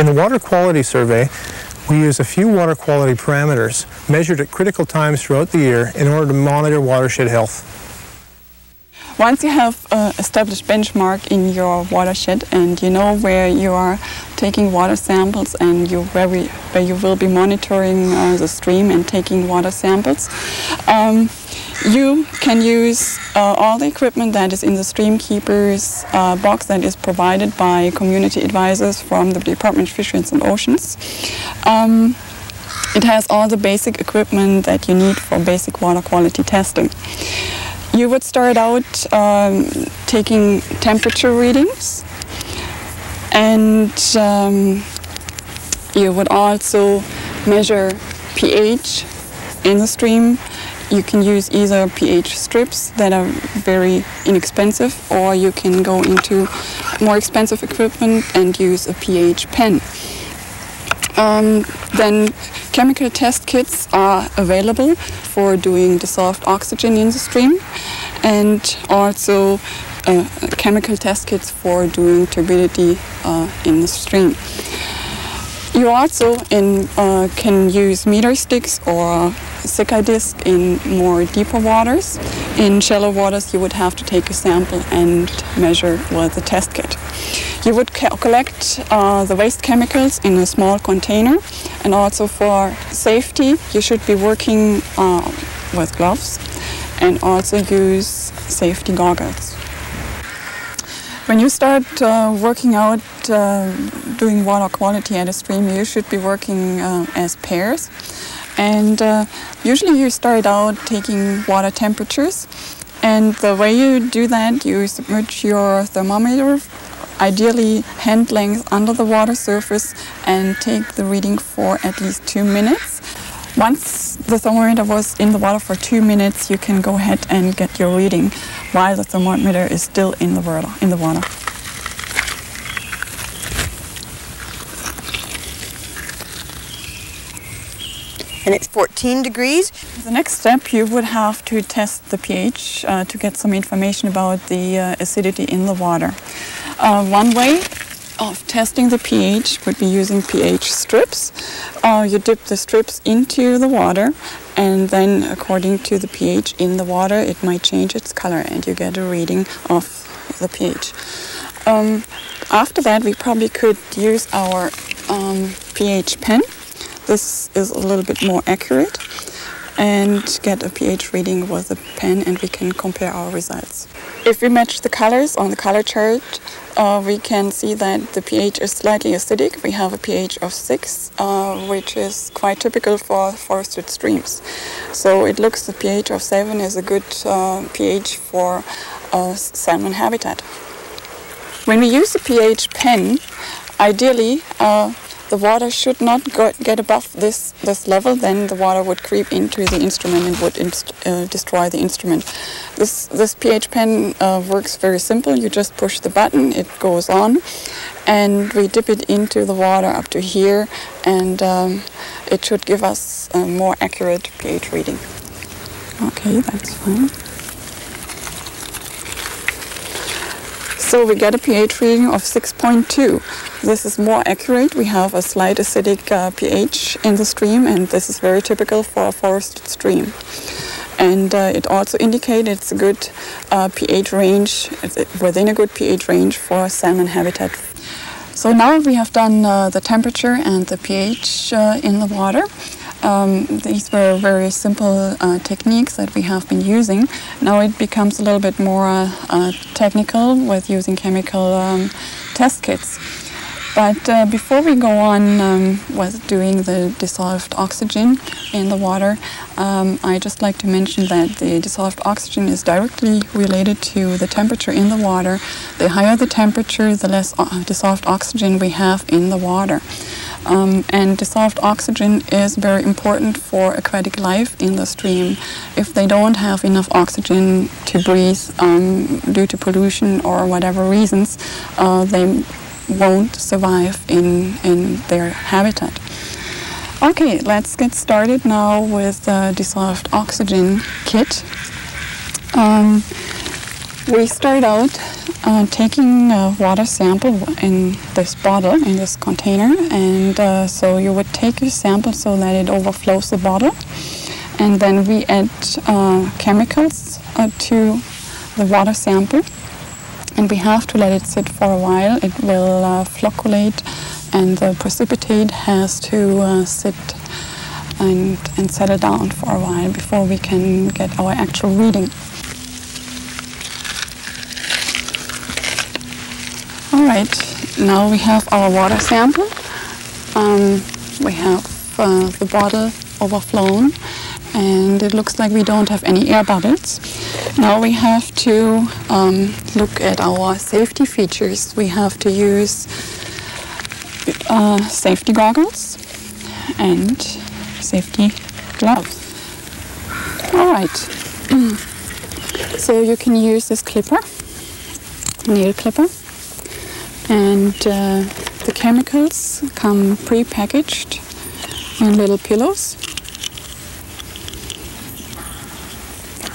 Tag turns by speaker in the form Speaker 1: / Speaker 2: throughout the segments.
Speaker 1: In the water quality survey, we use a few water quality parameters measured at critical times throughout the year in order to monitor watershed health.
Speaker 2: Once you have established benchmark in your watershed and you know where you are taking water samples and where you will be monitoring the stream and taking water samples, you can use all the equipment that is in the streamkeeper's box that is provided by community advisors from the Department of Fisheries and Oceans. It has all the basic equipment that you need for basic water quality testing. You would start out taking temperature readings, and you would also measure pH in the stream. You can use either pH strips that are very inexpensive, or you can go into more expensive equipment and use a pH pen. Then chemical test kits are available for doing dissolved oxygen in the stream, and also chemical test kits for doing turbidity in the stream. You also can use meter sticks or Sicki disc in more deeper waters. In shallow waters you would have to take a sample and measure with a test kit. You would collect the waste chemicals in a small container, and also for safety you should be working with gloves and also use safety goggles. When you start working out doing water quality at a stream, you should be working as pairs. And usually you start out taking water temperatures, and the way you do that, you submerge your thermometer, ideally hand length under the water surface, and take the reading for at least 2 minutes. Once the thermometer was in the water for 2 minutes, you can go ahead and get your reading while the thermometer is still in the water.
Speaker 3: And it's 14 degrees.
Speaker 2: The next step, you would have to test the pH to get some information about the acidity in the water. One way of testing the pH would be using pH strips. You dip the strips into the water, and then according to the pH in the water, it might change its color and you get a reading of the pH. After that, we probably could use our pH pen. This is a little bit more accurate, and get a pH reading with a pen, and we can compare our results. If we match the colors on the color chart, we can see that the pH is slightly acidic. We have a pH of 6, which is quite typical for forested streams. So it looks the pH of 7 is a good pH for salmon habitat. When we use the pH pen, ideally the water should not get above this level, then the water would creep into the instrument and would destroy the instrument. This pH pen works very simple. You just push the button, it goes on, and we dip it into the water up to here, and it should give us a more accurate pH reading. Okay, that's fine. So we get a pH reading of 6.2. This is more accurate. We have a slight acidic pH in the stream, and this is very typical for a forested stream. And it also indicates it's a good pH range, within a good pH range for salmon habitat. So now we have done the temperature and the pH in the water. These were very simple techniques that we have been using. Now it becomes a little bit more technical with using chemical test kits. But before we go on with doing the dissolved oxygen in the water, I'd just like to mention that the dissolved oxygen is directly related to the temperature in the water. The higher the temperature, the less dissolved oxygen we have in the water. And dissolved oxygen is very important for aquatic life in the stream. If they don't have enough oxygen to breathe due to pollution or whatever reasons, they won't survive in their habitat. Okay, let's get started now with the dissolved oxygen kit. We start out taking a water sample in this bottle, in this container, and so you would take your sample so that it overflows the bottle, and then we add chemicals to the water sample, and we have to let it sit for a while. It will flocculate, and the precipitate has to sit and settle down for a while before we can get our actual reading. All right, now we have our water sample. We have the bottle overflown, and it looks like we don't have any air bubbles. Now we have to look at our safety features. We have to use safety goggles and safety gloves. All right, so you can use this clipper, nail clipper. And the chemicals come pre-packaged in little pillows.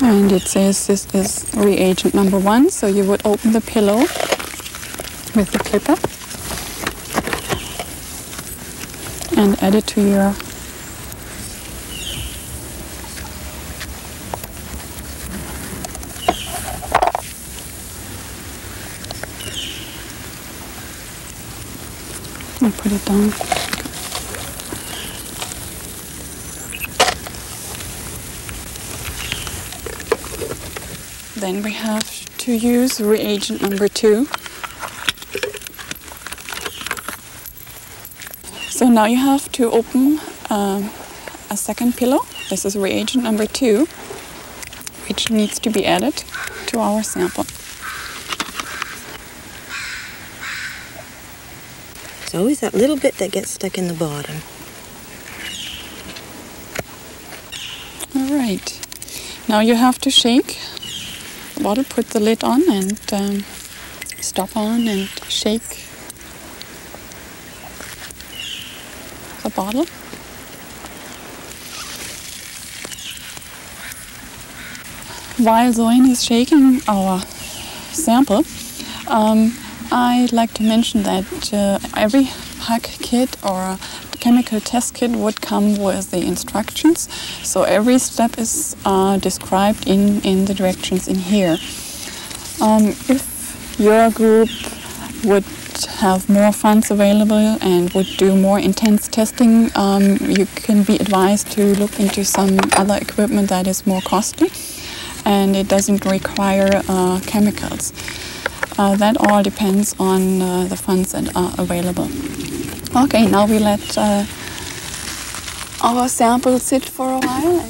Speaker 2: And it says this is reagent number 1, so you would open the pillow with the clipper and add it to your and put it down. Then we have to use reagent number 2. So now you have to open a second pillow. This is reagent number 2, which needs to be added to our sample.
Speaker 3: It's always that little bit that gets stuck in the bottom.
Speaker 2: All right. Now you have to shake the bottle, put the lid on, and stop on and shake the bottle. While Zoe is shaking our sample, I'd like to mention that every pack kit or chemical test kit would come with the instructions. So every step is described in the directions in here. If your group would have more funds available and would do more intense testing, you can be advised to look into some other equipment that is more costly and it doesn't require chemicals. That all depends on the funds that are available. Okay, now we let our sample sit for a while.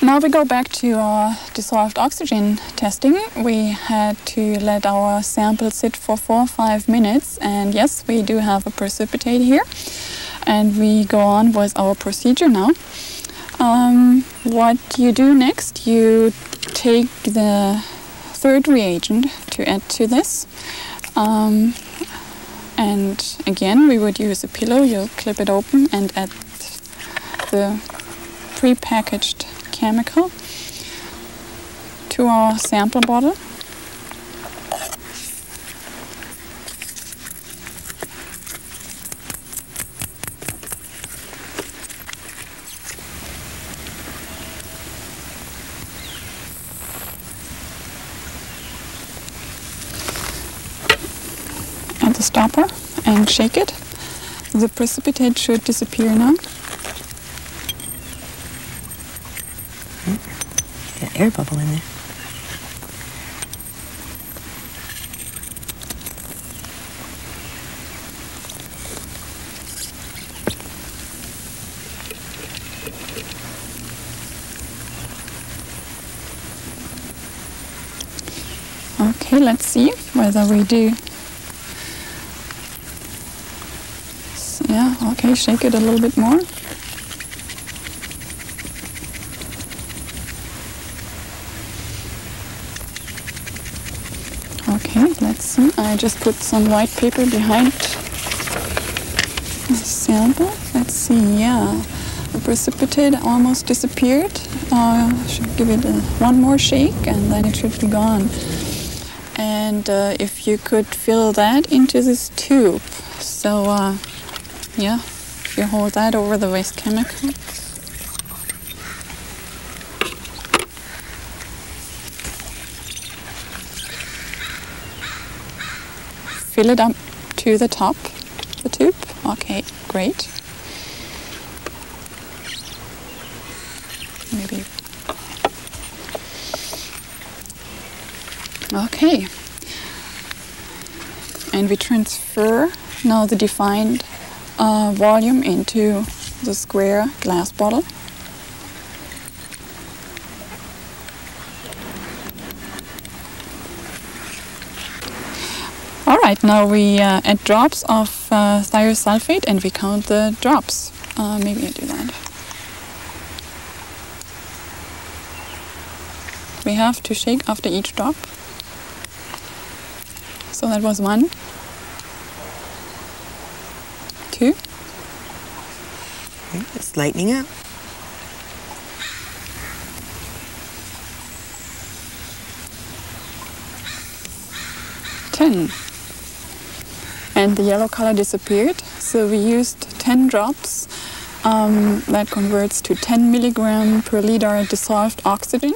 Speaker 2: Now we go back to our dissolved oxygen testing. We had to let our sample sit for 4 or 5 minutes, and yes, we do have a precipitate here. And we go on with our procedure now. What you do next, you take the third reagent to add to this. And again, we would use a pillow. You'll clip it open and add the pre-packaged chemical to our sample bottle. Add the stopper and shake it. The precipitate should disappear now.
Speaker 3: Got air bubble in there.
Speaker 2: Okay, let's see whether we do. Yeah, okay, shake it a little bit more. Okay, let's see. I just put some white paper behind the sample. Let's see, yeah. The precipitate almost disappeared. Should give it one more shake and then it should be gone. And if you could fill that into this tube. So yeah, if you hold that over the waste chemical. Fill it up to the top, the tube. Okay, great. Maybe. Okay. And we transfer now the defined volume into the square glass bottle. All right, now we add drops of thiosulfate and we count the drops. Maybe I do that. We have to shake after each drop. So that was 1, 2.
Speaker 3: It's lightening up.
Speaker 2: And the yellow color disappeared, so we used 10 drops. That converts to 10 milligram per liter dissolved oxygen.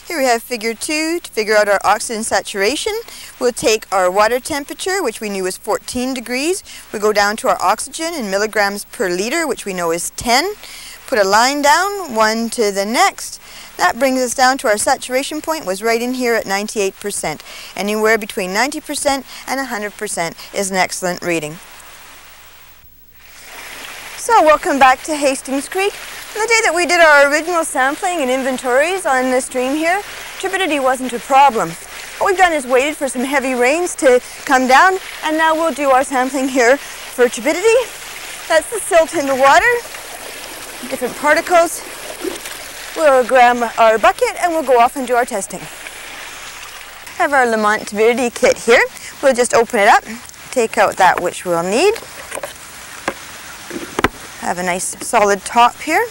Speaker 4: Here we have figure 2 to figure out our oxygen saturation. We'll take our water temperature, which we knew was 14 degrees. We go down to our oxygen in milligrams per liter, which we know is 10. Put a line down, one to the next. That brings us down to our saturation point, was right in here at 98%. Anywhere between 90% and 100% is an excellent reading. So welcome back to Hastings Creek. On the day that we did our original sampling and inventories on the stream here, turbidity wasn't a problem. What we've done is waited for some heavy rains to come down, and now we'll do our sampling here for turbidity. That's the silt in the water, different particles. We'll grab our bucket and we'll go off and do our testing. Have our Lamont turbidity kit here. We'll just open it up, take out that which we'll need. Have a nice solid top here.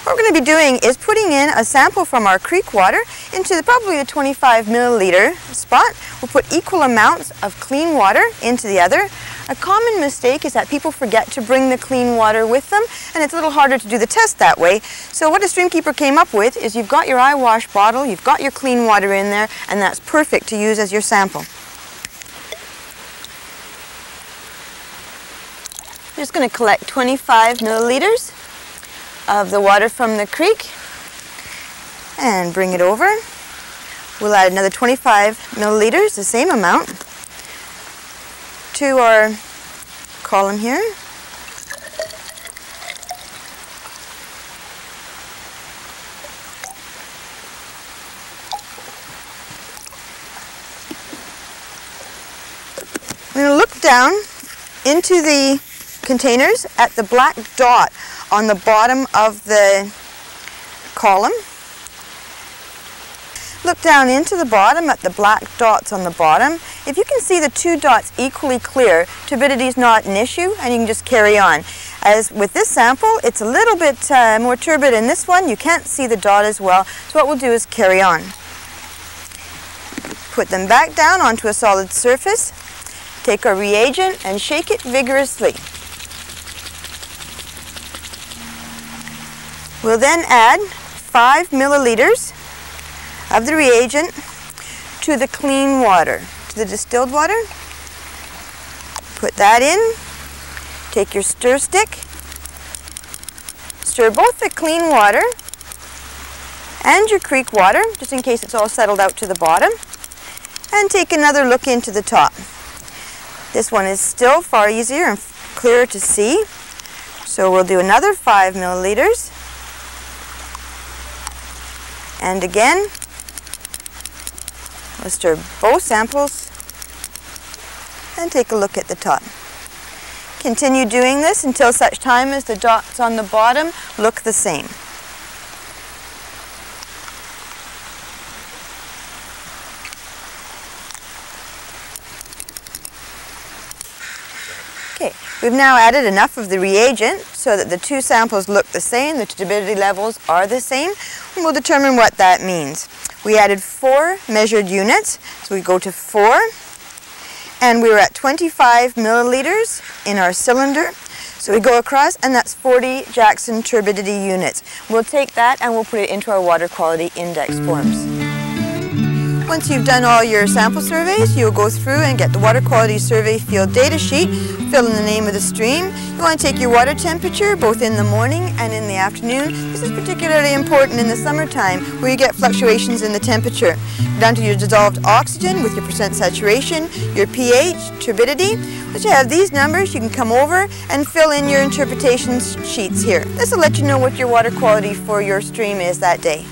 Speaker 4: What we're going to be doing is putting in a sample from our creek water into probably the 25 milliliter spot. We'll put equal amounts of clean water into the other. A common mistake is that people forget to bring the clean water with them, and it's a little harder to do the test that way. So what a streamkeeper came up with is you've got your eye wash bottle, you've got your clean water in there, and that's perfect to use as your sample. I'm just going to collect 25 milliliters of the water from the creek and bring it over. We'll add another 25 milliliters, the same amount, to our column here. I'm going to look down into the containers at the black dot on the bottom of the column. Look down into the bottom at the black dots on the bottom. If you can see the two dots equally clear, turbidity is not an issue and you can just carry on. As with this sample, it's a little bit more turbid in this one. You can't see the dot as well, so what we'll do is carry on. Put them back down onto a solid surface. Take our reagent and shake it vigorously. We'll then add 5 milliliters of the reagent to the clean water, to the distilled water. Put that in. Take your stir stick. Stir both the clean water and your creek water, just in case it's all settled out to the bottom. And take another look into the top. This one is still far easier and clearer to see. So we'll do another 5 milliliters. And again, we'll stir both samples and take a look at the top. Continue doing this until such time as the dots on the bottom look the same. Okay, we've now added enough of the reagent so that the two samples look the same, the turbidity levels are the same, and we'll determine what that means. We added 4 measured units, so we go to 4, and we were at 25 milliliters in our cylinder. So we go across, and that's 40 Jackson turbidity units. We'll take that and we'll put it into our water quality index forms. Once you've done all your sample surveys, you'll go through and get the water quality survey field data sheet, fill in the name of the stream. You want to take your water temperature both in the morning and in the afternoon. This is particularly important in the summertime where you get fluctuations in the temperature. Down to your dissolved oxygen with your percent saturation, your pH, turbidity. Once you have these numbers, you can come over and fill in your interpretation sheets here. This will let you know what your water quality for your stream is that day.